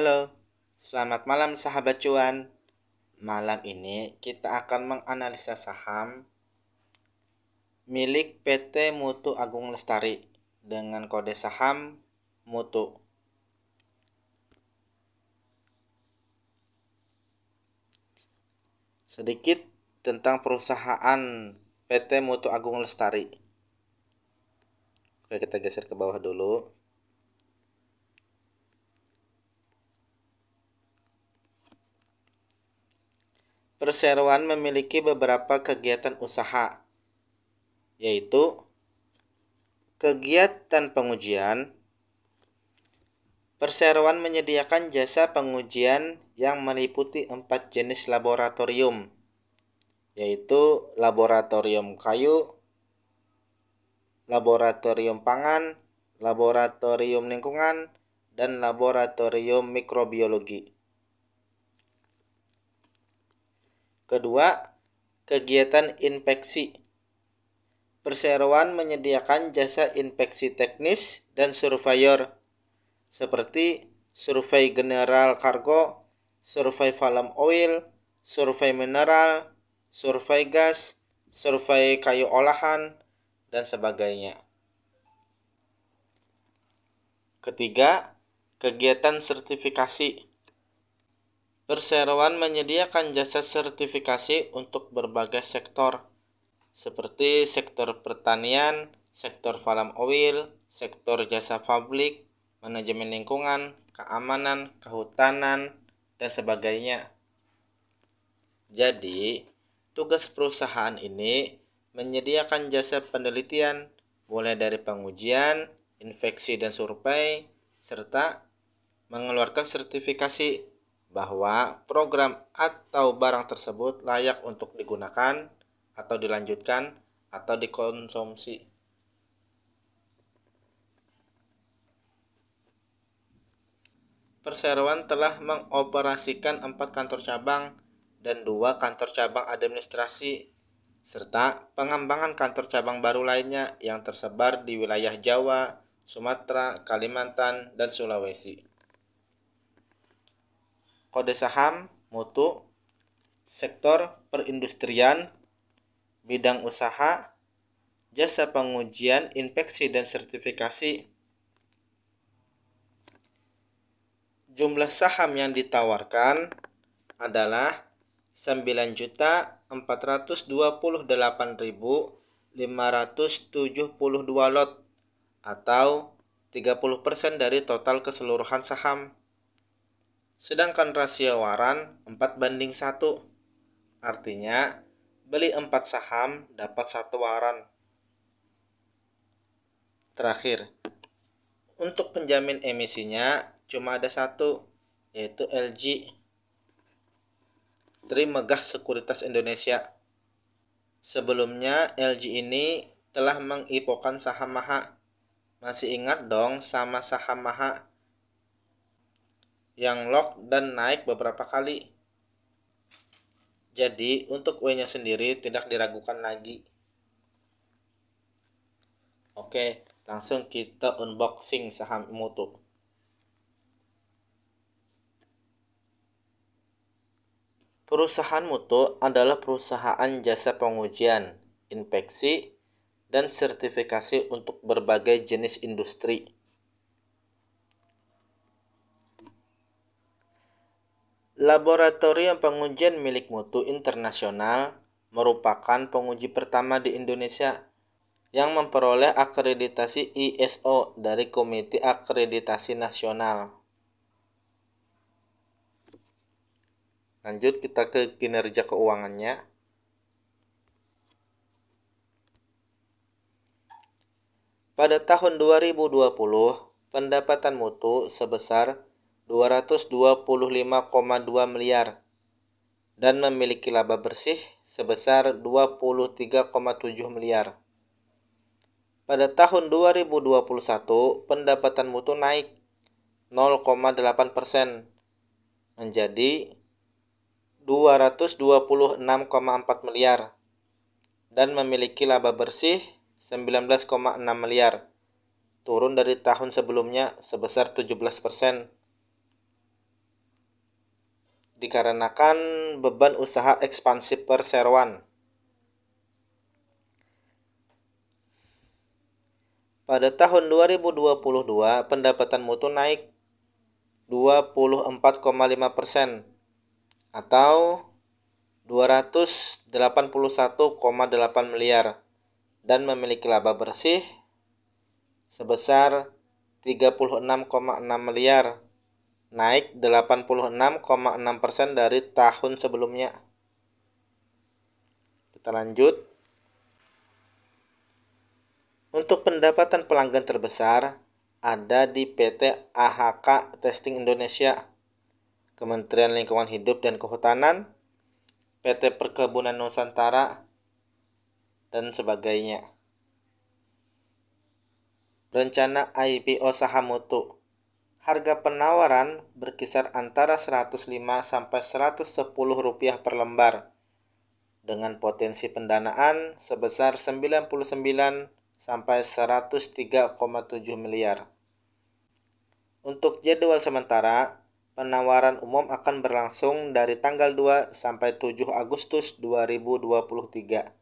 Halo, selamat malam sahabat cuan. Malam ini kita akan menganalisa saham milik PT Mutu Agung Lestari dengan kode saham Mutu. Sedikit tentang perusahaan PT Mutu Agung Lestari. Oke, kita geser ke bawah dulu. Perseroan memiliki beberapa kegiatan usaha, yaitu kegiatan pengujian. Perseroan menyediakan jasa pengujian yang meliputi 4 jenis laboratorium, yaitu laboratorium kayu, laboratorium pangan, laboratorium lingkungan, dan laboratorium mikrobiologi. Kedua, kegiatan inspeksi. Perseroan menyediakan jasa inspeksi teknis dan surveyor seperti survei general kargo, survei palm oil, survei mineral, survei gas, survei kayu olahan, dan sebagainya. Ketiga, kegiatan sertifikasi. Perseroan menyediakan jasa sertifikasi untuk berbagai sektor, seperti sektor pertanian, sektor palm oil, sektor jasa publik, manajemen lingkungan, keamanan, kehutanan, dan sebagainya. Jadi, tugas perusahaan ini menyediakan jasa penelitian, mulai dari pengujian, inspeksi dan survei, serta mengeluarkan sertifikasi bahwa program atau barang tersebut layak untuk digunakan atau dilanjutkan atau dikonsumsi. Perseroan telah mengoperasikan 4 kantor cabang dan 2 kantor cabang administrasi, serta pengembangan kantor cabang baru lainnya yang tersebar di wilayah Jawa, Sumatera, Kalimantan, dan Sulawesi. Kode saham Mutu, sektor perindustrian, bidang usaha, jasa pengujian, inspeksi, dan sertifikasi. Jumlah saham yang ditawarkan adalah 9.428.572 lot atau 30% dari total keseluruhan saham. Sedangkan rasio waran 4:1, artinya beli 4 saham dapat 1 waran. Terakhir, untuk penjamin emisinya cuma ada 1, yaitu LG, Trimegah Sekuritas Indonesia. Sebelumnya LG ini telah mengipokan saham Maha. Masih ingat dong sama saham Maha yang lock dan naik beberapa kali. Jadi untuk W-nya sendiri tidak diragukan lagi. Oke, langsung kita unboxing saham Mutu. Perusahaan Mutu adalah perusahaan jasa pengujian, inspeksi, dan sertifikasi untuk berbagai jenis industri. Laboratorium pengujian milik Mutu Internasional merupakan penguji pertama di Indonesia yang memperoleh akreditasi ISO dari Komite Akreditasi Nasional. Lanjut kita ke kinerja keuangannya. Pada tahun 2020, pendapatan Mutu sebesar 225,2 miliar dan memiliki laba bersih sebesar 23,7 miliar. Pada tahun 2021, pendapatan Mutu naik 0,8% menjadi 226,4 miliar dan memiliki laba bersih 19,6 miliar, turun dari tahun sebelumnya sebesar 17%. dikarenakan beban usaha ekspansi perseroan. Pada tahun 2022, pendapatan Mutu naik 24,5% atau 281,8 miliar dan memiliki laba bersih sebesar 36,6 miliar, naik 86,6% dari tahun sebelumnya. Kita lanjut. Untuk pendapatan pelanggan terbesar ada di PT AHK Testing Indonesia, Kementerian Lingkungan Hidup dan Kehutanan, PT Perkebunan Nusantara, dan sebagainya. Rencana IPO saham Mutu. Harga penawaran berkisar antara Rp105-110 per lembar, dengan potensi pendanaan sebesar 99-103,7 miliar. Untuk jadwal sementara, penawaran umum akan berlangsung dari tanggal 2 sampai 7 Agustus 2023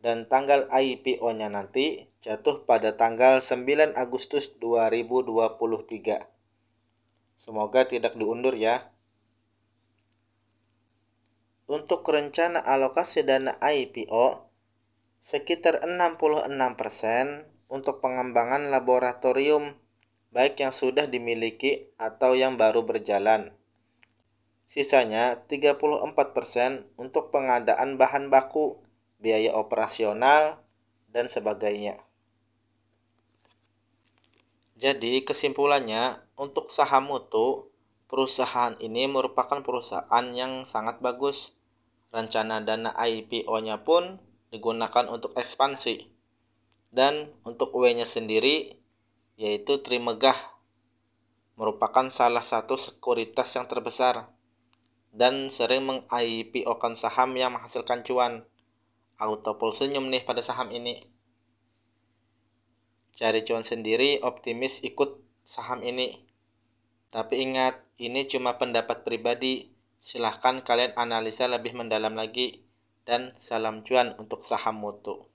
dan tanggal IPO-nya nanti jatuh pada tanggal 9 Agustus 2023. Semoga tidak diundur ya. Untuk rencana alokasi dana IPO sekitar 66% untuk pengembangan laboratorium, baik yang sudah dimiliki atau yang baru berjalan. Sisanya 34% untuk pengadaan bahan baku, biaya operasional, dan sebagainya. Jadi kesimpulannya, untuk saham Mutu, perusahaan ini merupakan perusahaan yang sangat bagus. Rencana dana IPO-nya pun digunakan untuk ekspansi. Dan untuk W-nya sendiri, yaitu Trimegah, merupakan salah satu sekuritas yang terbesar dan sering meng-IPO-kan saham yang menghasilkan cuan. Autopol senyum nih pada saham ini. Cari cuan sendiri, optimis ikut saham ini. Tapi ingat, ini cuma pendapat pribadi. Silahkan kalian analisa lebih mendalam lagi. Dan salam cuan untuk saham Mutu.